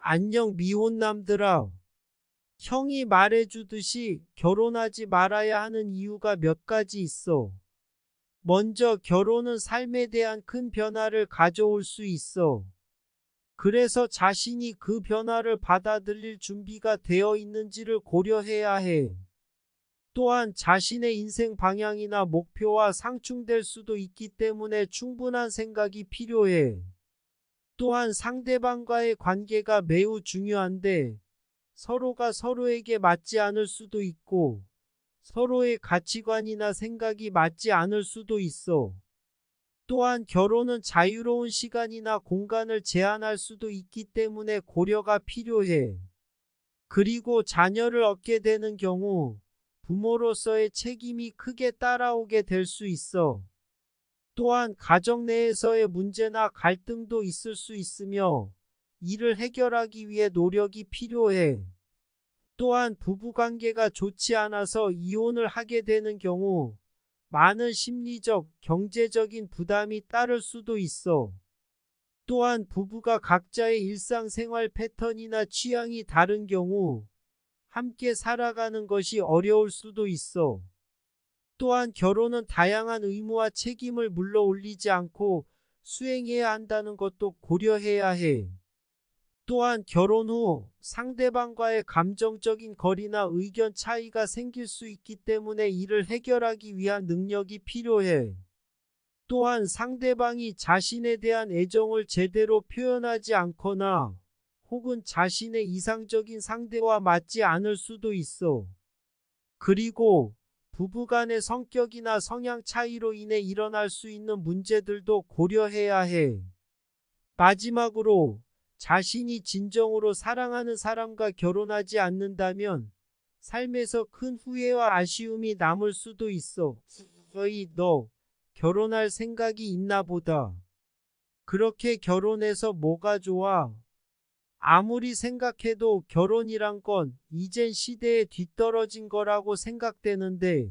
안녕 미혼남들아. 형이 말해주듯이 결혼하지 말아야 하는 이유가 몇 가지 있어. 먼저 결혼은 삶에 대한 큰 변화를 가져올 수 있어. 그래서 자신이 그 변화를 받아들일 준비가 되어 있는지를 고려해야 해. 또한 자신의 인생 방향이나 목표와 상충될 수도 있기 때문에 충분한 생각이 필요해. 또한 상대방과의 관계가 매우 중요한데 서로가 서로에게 맞지 않을 수도 있고 서로의 가치관이나 생각이 맞지 않을 수도 있어. 또한 결혼은 자유로운 시간이나 공간을 제한할 수도 있기 때문에 고려가 필요해. 그리고 자녀를 얻게 되는 경우 부모로서의 책임이 크게 따라오게 될 수 있어. 또한 가정 내에서의 문제나 갈등도 있을 수 있으며 이를 해결하기 위해 노력이 필요해. 또한 부부관계가 좋지 않아서 이혼을 하게 되는 경우 많은 심리적, 경제적인 부담이 따를 수도 있어. 또한 부부가 각자의 일상생활 패턴이나 취향이 다른 경우 함께 살아가는 것이 어려울 수도 있어. 또한 결혼은 다양한 의무와 책임을 물러올리지 않고 수행해야 한다는 것도 고려해야 해. 또한 결혼 후 상대방과의 감정적인 거리나 의견 차이가 생길 수 있기 때문에 이를 해결하기 위한 능력이 필요해. 또한 상대방이 자신에 대한 애정을 제대로 표현하지 않거나 혹은 자신의 이상적인 상대와 맞지 않을 수도 있어. 그리고 부부간의 성격이나 성향 차이로 인해 일어날 수 있는 문제들도 고려해야 해. 마지막으로 자신이 진정으로 사랑하는 사람과 결혼하지 않는다면 삶에서 큰 후회와 아쉬움이 남을 수도 있어. 어이, 너 결혼할 생각이 있나 보다. 그렇게 결혼해서 뭐가 좋아? 아무리 생각해도 결혼이란 건 이젠 시대에 뒤떨어진 거라고 생각되는데,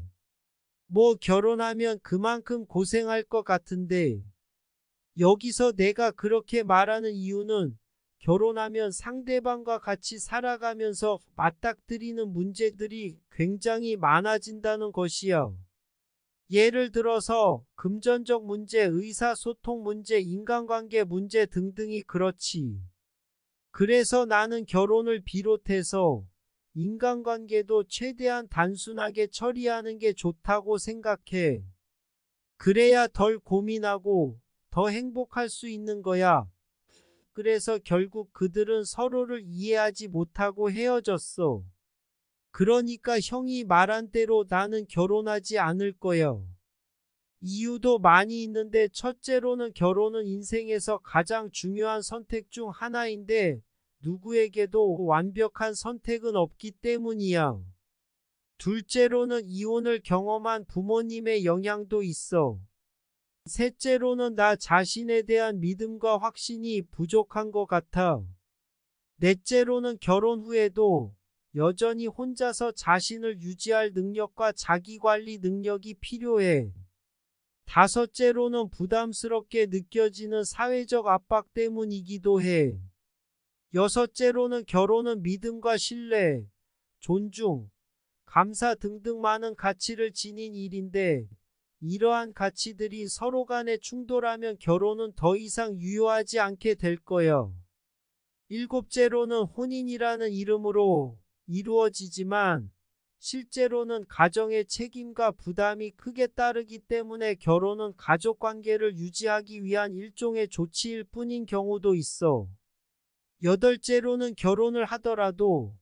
뭐 결혼하면 그만큼 고생할 것 같은데, 여기서 내가 그렇게 말하는 이유는 결혼하면 상대방과 같이 살아가면서 맞닥뜨리는 문제들이 굉장히 많아진다는 것이야. 예를 들어서 금전적 문제, 의사소통 문제, 인간관계 문제 등등이 그렇지. 그래서 나는 결혼을 비롯해서 인간관계도 최대한 단순하게 처리하는 게 좋다고 생각해. 그래야 덜 고민하고 더 행복할 수 있는 거야. 그래서 결국 그들은 서로를 이해하지 못하고 헤어졌어. 그러니까 형이 말한 대로 나는 결혼하지 않을 거야. 이유도 많이 있는데 첫째로는 결혼은 인생에서 가장 중요한 선택 중 하나인데 누구에게도 완벽한 선택은 없기 때문이야. 둘째로는 이혼을 경험한 부모님의 영향도 있어. 셋째로는 나 자신에 대한 믿음과 확신이 부족한 것 같아. 넷째로는 결혼 후에도 여전히 혼자서 자신을 유지할 능력과 자기관리 능력이 필요해. 다섯째로는 부담스럽게 느껴지는 사회적 압박 때문이기도 해. 여섯째로는 결혼은 믿음과 신뢰, 존중, 감사 등등 많은 가치를 지닌 일인데 이러한 가치들이 서로 간에 충돌하면 결혼은 더 이상 유효하지 않게 될 거야. 일곱째로는 혼인이라는 이름으로 이루어지지만 실제로는 가정의 책임과 부담이 크게 따르기 때문에 결혼은 가족 관계를 유지하기 위한 일종의 조치일 뿐인 경우도 있어. 여덟째로는 결혼을 하더라도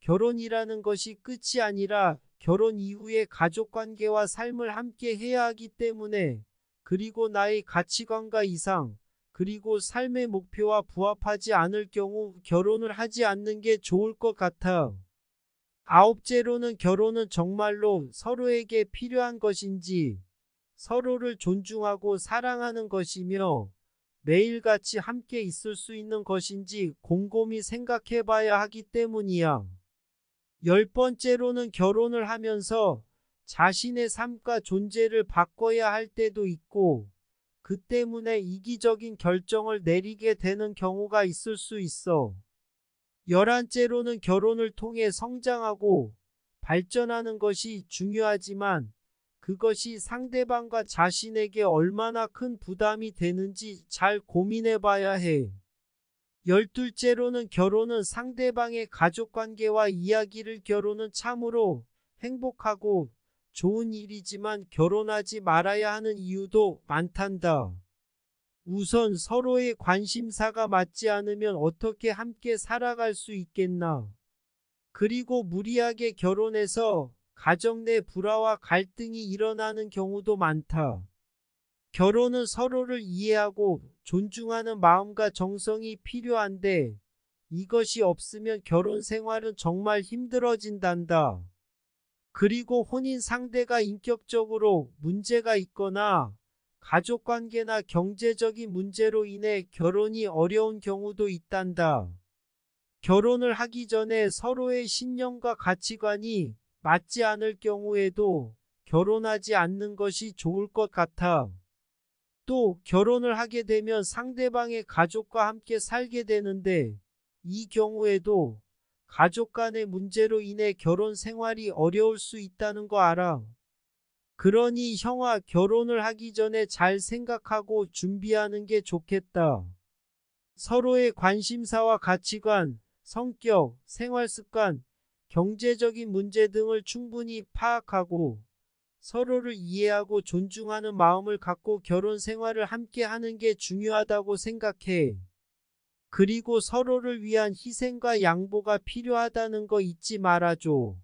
결혼이라는 것이 끝이 아니라 결혼 이후의 가족 관계와 삶을 함께 해야 하기 때문에 그리고 나의 가치관과 이상 그리고 삶의 목표와 부합하지 않을 경우 결혼을 하지 않는 게 좋을 것 같아. 아홉째로는 결혼은 정말로 서로에게 필요한 것인지 서로를 존중하고 사랑하는 것이며 매일같이 함께 있을 수 있는 것인지 곰곰이 생각해 봐야 하기 때문이야. 열 번째로는 결혼을 하면서 자신의 삶과 존재를 바꿔야 할 때도 있고 그 때문에 이기적인 결정을 내리게 되는 경우가 있을 수 있어. 열한째로는 결혼을 통해 성장하고 발전하는 것이 중요하지만 그것이 상대방과 자신에게 얼마나 큰 부담이 되는지 잘 고민해 봐야 해. 열둘째로는 결혼은 상대방의 가족관계와 이야기를 결혼은 참으로 행복하고 좋은 일이지만 결혼하지 말아야 하는 이유도 많단다. 우선 서로의 관심사가 맞지 않으면 어떻게 함께 살아갈 수 있겠나. 그리고 무리하게 결혼해서 가정 내 불화와 갈등이 일어나는 경우도 많다. 결혼은 서로를 이해하고 존중하는 마음과 정성이 필요한데 이것이 없으면 결혼 생활은 정말 힘들어진단다. 그리고 혼인 상대가 인격적으로 문제가 있거나 가족관계나 경제적인 문제로 인해 결혼이 어려운 경우도 있단다. 결혼을 하기 전에 서로의 신념과 가치관이 맞지 않을 경우에도 결혼하지 않는 것이 좋을 것 같아. 또 결혼을 하게 되면 상대방의 가족과 함께 살게 되는데 이 경우에도 가족 간의 문제로 인해 결혼 생활이 어려울 수 있다는 거 알아. 그러니 형아 결혼을 하기 전에 잘 생각하고 준비하는 게 좋겠다. 서로의 관심사와 가치관, 성격, 생활 습관, 경제적인 문제 등을 충분히 파악하고 서로를 이해하고 존중하는 마음을 갖고 결혼 생활을 함께 하는 게 중요하다고 생각해. 그리고 서로를 위한 희생과 양보가 필요하다는 거 잊지 말아줘.